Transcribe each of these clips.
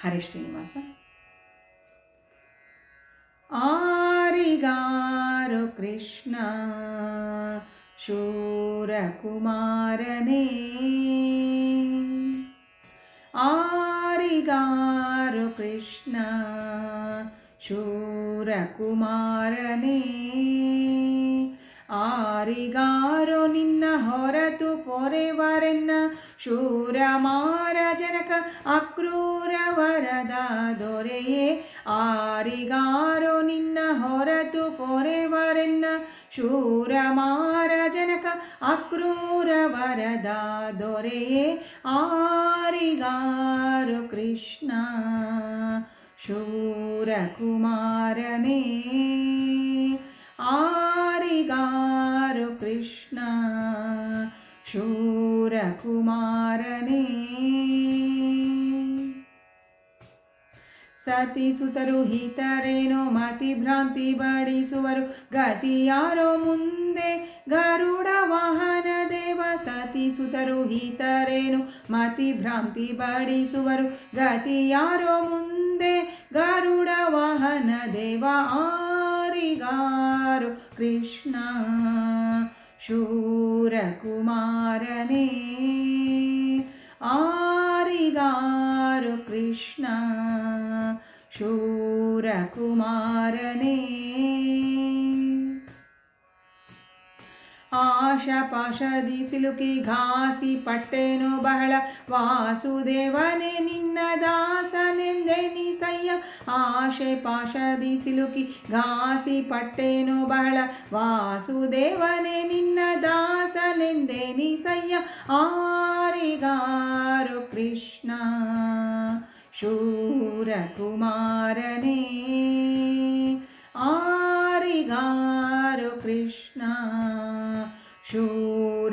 ಹರೇ ಶ್ರೀನಿವಾಸ. ಆರಿಗಾರು ಕೃಷ್ಣ ಶೂರಕುಮಾರನೇ, ಆರಿಗಾರು ಕೃಷ್ಣ ಶೂರಕುಮಾರನೇ, ಆರಿಗಾರೋ ನಿನ್ನ ಹೊರತು ಪೊರೆವರೆನ್ನ ಶೂರಮಾರ ಜನಕ ಅಕ್ರೂರ ವರದ ದೊರೆಯೇ, ಆರಿಗಾರೋ ನಿನ್ನ ಹೊರತು ಪೊರೆವರೆನ್ನ ಶೂರಮಾರ ಜನಕ ಅಕ್ರೂರ ವರದ ದೊರೆಯೇ, ಆರಿಗಾರು ಕೃಷ್ಣ ಶೂರಕುಮಾರನೇ, ಆರಿಗಾರು ಕೃಷ್ಣ ಶೂರಕುಮಾರನೇ. ಸತಿಸುತರು ಹಿತರೇನೋ ಮತಿಭ್ರಾಂತಿ ಬಡಿಸುವರು, ಗತಿಯಾರೋ ಮುಂದೆ ಗರುಡ ವಾಹನ ದೇವ. ಸತಿಸುತರು ಹಿತರೇನು ಮತಿಭ್ರಾಂತಿ ಬಡಿಸುವರು, ಗತಿಯಾರೋ ಮುಂದೆ ಗರುಡ ವಾಹನ ದೇವ. ಆರಿಗಾರು ಕೃಷ್ಣ ಶೂರಕುಮಾರನೇ, ಆರಿಗಾರು ಕೃಷ್ಣ ಶೂರಕುಮಾರನೇ. ಆಶಪಾಶದಿ ಸಿಲುಕಿ ಘಾಸಿ ಪಟ್ಟೆನೋ ಬಹಳ, ವಾಸುದೇವನೇ ನಿನ್ನ ದಾಸನೆಂದೆನಿಸಯ್ಯ. ಆಶೆ ಪಾಶದಿ ಸಿಲುಕಿ ಘಾಸಿ ಪಟ್ಟೆನೋ ಬಹಳ, ವಾಸುದೇವನೇ ನಿನ್ನ ದಾಸನೆಂದೆನಿಸಯ್ಯ. ಆರಿಗಾರು ಕೃಷ್ಣ ಶೂರಕುಮಾರನೇ, ಆರಿಗಾರು ಕೃಷ್ಣ ಶೂರಕುಮಾರನೇ.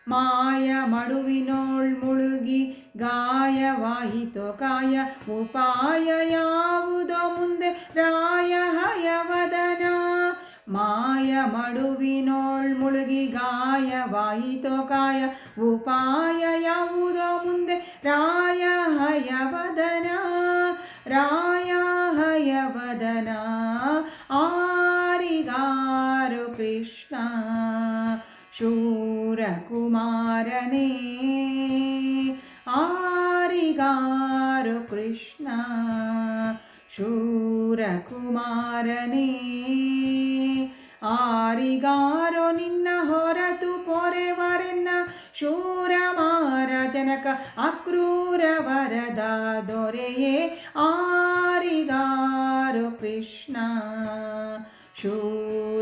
ಮಾಯ ಮಡುವಿನೋಳ್ ಮುಳುಗಿ ಗಾಯವಾಯಿತೋ ಕಾಯ, ಉಪಾಯ ಯಾವುದೋ ಮುಂದೆ ರಾಯ ಹಯವದನ. ಮಾಯ ಮಡುವಿನೋಳ್ ಮುಳುಗಿ ಗಾಯವಾಯಿತೋ ಕಾಯ, ಉಪಾಯ ಯಾವುದೋ ಮುಂದೆ ರಾಯ ಹಯವದನ, ರಾಯ ಹಯವದನ. ಆರಿಗಾರು ಕೃಷ್ಣ ಶೂರಕುಮಾರನೇ, ಆರಿಗಾರು ಕೃಷ್ಣ ಶೂರಕುಮಾರನೇ, ಆರಿಗಾರೋ ನಿನ್ನ ಹೊರತು ಪೊರೆವರೆನ್ನ ಶೂರಮಾರ ಜನಕ ಅಕ್ರೂರ ವರದ ದೊರೆಯೇ, ಆರಿಗಾರು ಕೃಷ್ಣ ಶೂರಕುಮಾರನೇ,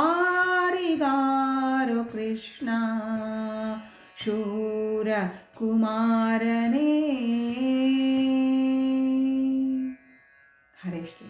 ಆರಿಗಾರು ಕೃಷ್ಣ ಶೂರಕುಮಾರನೇ. ಹರೇ ಶ್ರೀ.